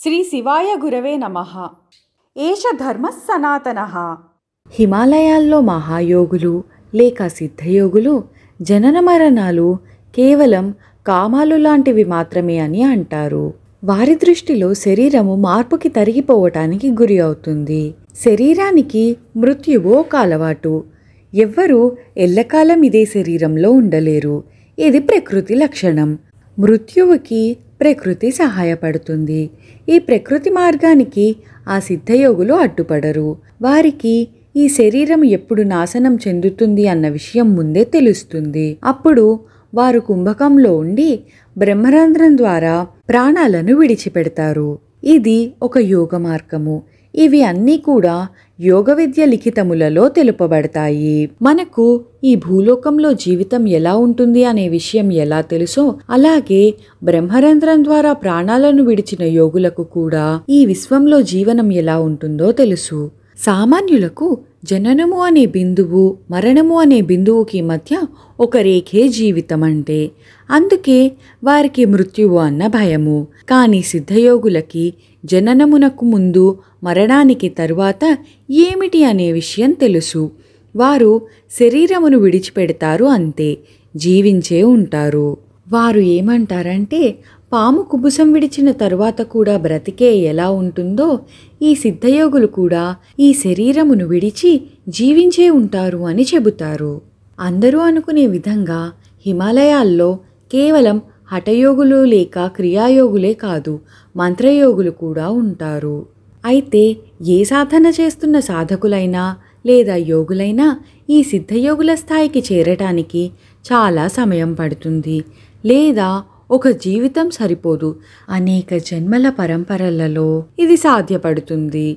శ్రీ శివాయ గురవే నమః. ఏష ధర్మః సనాతనః. హిమాలయాల్లో మహాయోగులు లేక సిద్ధయోగులు జనన మరణాలు కేవలం కామాలు లాంటివి మాత్రమే అని అంటారు. వారి దృష్టిలో శరీరము మార్పుకి తరిగిపోవటానికి గురి అవుతుంది. శరీరానికి మృత్యువు ఒక అలవాటు. ఎవ్వరూ ఎల్లకాలం ఇదే శరీరంలో ఉండలేరు. ఇది ప్రకృతి లక్షణం. మృత్యువుకి ప్రకృతి సహాయపడుతుంది. ఈ ప్రకృతి మార్గానికి ఆ సిద్ధయోగులు అడ్డుపడరు. వారికి ఈ శరీరం ఎప్పుడు నాశనం చెందుతుంది అన్న విషయం ముందే తెలుస్తుంది. అప్పుడు వారు కుంభకంలో ఉండి బ్రహ్మరంధ్రం ద్వారా ప్రాణాలను విడిచిపెడతారు. ఇది ఒక యోగ మార్గము. ఇవి అన్నీ కూడా యోగ విద్య లిఖితములలో తెలుపబడతాయి. మనకు ఈ భూలోకంలో జీవితం ఎలా ఉంటుంది అనే విషయం ఎలా తెలుసో అలాగే బ్రహ్మరంధ్రం ద్వారా ప్రాణాలను విడిచిన యోగులకు కూడా ఈ విశ్వంలో జీవనం ఎలా ఉంటుందో తెలుసు. సామాన్యులకు జననము అనే బిందువు మరణము అనే బిందువుకి మధ్య ఒక రేఖే జీవితం అంటే. అందుకే వారికి మృత్యువు అన్న భయము. కానీ సిద్ధయోగులకి జననమునకు ముందు మరణానికి తరువాత ఏమిటి అనే విషయం తెలుసు. వారు శరీరమును విడిచిపెడతారు అంతే, జీవించే ఉంటారు. వారు ఏమంటారంటే పాము కుబుసం విడిచిన తరువాత కూడా బ్రతికే ఎలా ఉంటుందో ఈ సిద్ధయోగులు కూడా ఈ శరీరమును విడిచి జీవించే ఉంటారు అని చెబుతారు. అందరూ అనుకునే విధంగా హిమాలయాల్లో కేవలం హఠయోగులు లేక క్రియాయోగులే కాదు, మంత్రయోగులు కూడా ఉంటారు. అయితే ఏ సాధన చేస్తున్న సాధకులైనా లేదా యోగులైనా ఈ సిద్ధయోగుల స్థాయికి చేరటానికి చాలా సమయం పడుతుంది, లేదా ఒక జీవితం సరిపోదు. అనేక జన్మల పరంపరలలో ఇది సాధ్యపడుతుంది.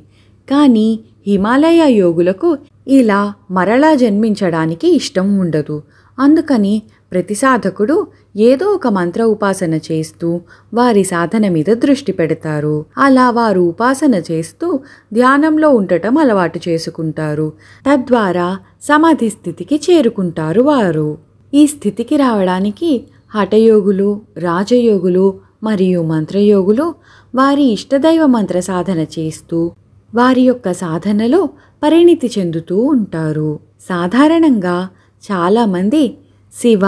కానీ హిమాలయ యోగులకు ఇలా మరలా జన్మించడానికి ఇష్టం ఉండదు. అందుకని ప్రతి సాధకుడు ఏదో ఒక మంత్ర ఉపాసన చేస్తూ వారి సాధన మీద దృష్టి పెడతారు. అలా వారు ఉపాసన చేస్తూ ధ్యానంలో ఉండటం అలవాటు చేసుకుంటారు. తద్వారా సమాధి స్థితికి చేరుకుంటారు వారు. ఈ స్థితికి రావడానికి హఠయోగులు, రాజయోగులు మరియు మంత్రయోగులు వారి ఇష్టదైవ మంత్ర సాధన చేస్తూ వారి యొక్క సాధనలో పరిణితి చెందుతూ ఉంటారు. సాధారణంగా చాలామంది శివ,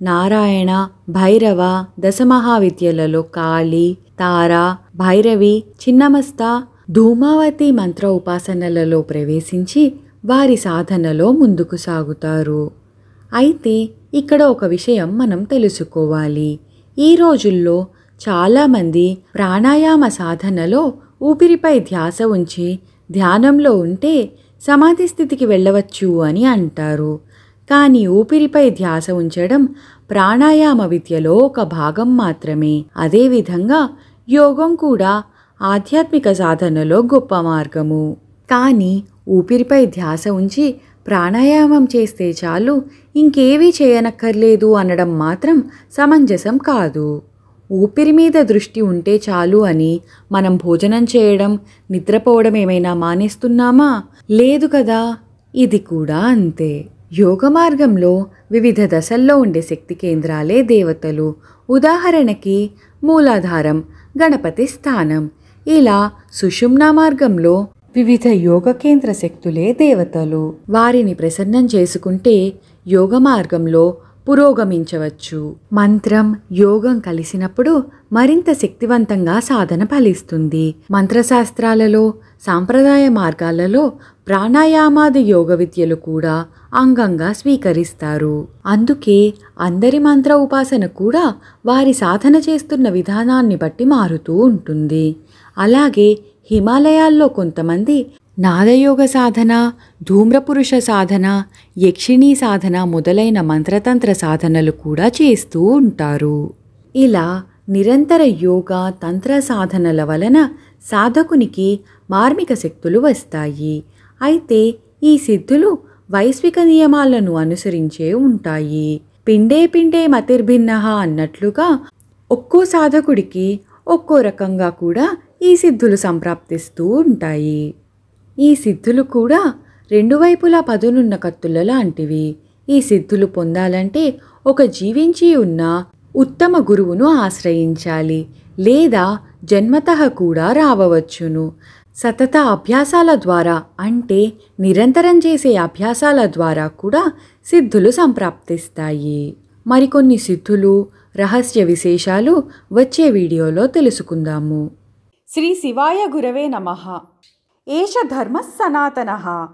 నారాయణ, భైరవ దశమహావిద్యలలో కాళీ, తార, భైరవి, చిన్నమస్త, ధూమావతి మంత్ర ఉపాసనలలో ప్రవేశించి వారి సాధనలో ముందుకు సాగుతారు. అయితే ఇక్కడ ఒక విషయం మనం తెలుసుకోవాలి. ఈ రోజుల్లో చాలామంది ప్రాణాయామ సాధనలో ఊపిరిపై ధ్యాస ఉంచి ధ్యానంలో ఉంటే సమాధి స్థితికి వెళ్ళవచ్చు అని అంటారు. కానీ ఊపిరిపై ధ్యాస ఉంచడం ప్రాణాయామ విద్యలో ఒక భాగం మాత్రమే. అదేవిధంగా యోగం కూడా ఆధ్యాత్మిక సాధనలో గొప్ప మార్గము. కానీ ఊపిరిపై ధ్యాస ఉంచి ప్రాణాయామం చేస్తే చాలు, ఇంకేవీ చేయనక్కర్లేదు అనడం మాత్రం సమంజసం కాదు. ఊపిరి మీద దృష్టి ఉంటే చాలు అని మనం భోజనం చేయడం, నిద్రపోవడం ఏమైనా మానేస్తున్నామా? లేదు కదా. ఇది కూడా అంతే. యోగ మార్గంలో వివిధ దశల్లో ఉండే శక్తి కేంద్రాలే దేవతలు. ఉదాహరణకి మూలాధారం, గణపతి స్థానం. ఇలా సుషుమ్నా మార్గంలో వివిధ యోగ కేంద్ర శక్తులే దేవతలు. వారిని ప్రసన్నం చేసుకుంటే యోగ మార్గంలో పురోగమించవచ్చు. మంత్రం, యోగం కలిసినప్పుడు మరింత శక్తివంతంగా సాధన ఫలిస్తుంది. మంత్రశాస్త్రాలలో, సాంప్రదాయ మార్గాలలో ప్రాణాయామాది యోగ విద్యలు కూడా అంగంగా స్వీకరిస్తారు. అందుకే అందరి మంత్ర ఉపాసన కూడా వారి సాధన చేస్తున్న విధానాన్ని బట్టి మారుతూ ఉంటుంది. అలాగే హిమాలయాల్లో కొంతమంది నాదయోగ సాధన, ధూమ్రపురుష సాధన, యక్షిణీ సాధన మొదలైన మంత్రతంత్ర సాధనలు కూడా చేస్తూ ఉంటారు. ఇలా నిరంతర యోగా తంత్ర సాధనల వలన సాధకునికి మార్మిక శక్తులు వస్తాయి. అయితే ఈ సిద్ధులు వైశ్విక నియమాలను అనుసరించే ఉంటాయి. పిండే పిండే మతిర్భిన్నః అన్నట్లుగా ఒక్కో సాధకుడికి ఒక్కో రకంగా కూడా ఈ సిద్ధులు సంప్రాప్తిస్తూ ఉంటాయి. ఈ సిద్ధులు కూడా రెండు వైపులా పదునున్న కత్తుల లాంటివి. ఈ సిద్ధులు పొందాలంటే ఒక జీవించి ఉన్న ఉత్తమ గురువును ఆశ్రయించాలి. లేదా జన్మతః కూడా రావవచ్చును. సతత అభ్యాసాల ద్వారా అంటే నిరంతరం చేసే అభ్యాసాల ద్వారా కూడా సిద్ధులు సంప్రాప్తిస్తాయి. మరికొన్ని సిద్ధులు, రహస్య విశేషాలు వచ్చే వీడియోలో తెలుసుకుందాము. శ్రీ శివాయ గురవే నమః. ఏష ధర్మః సనాతనః.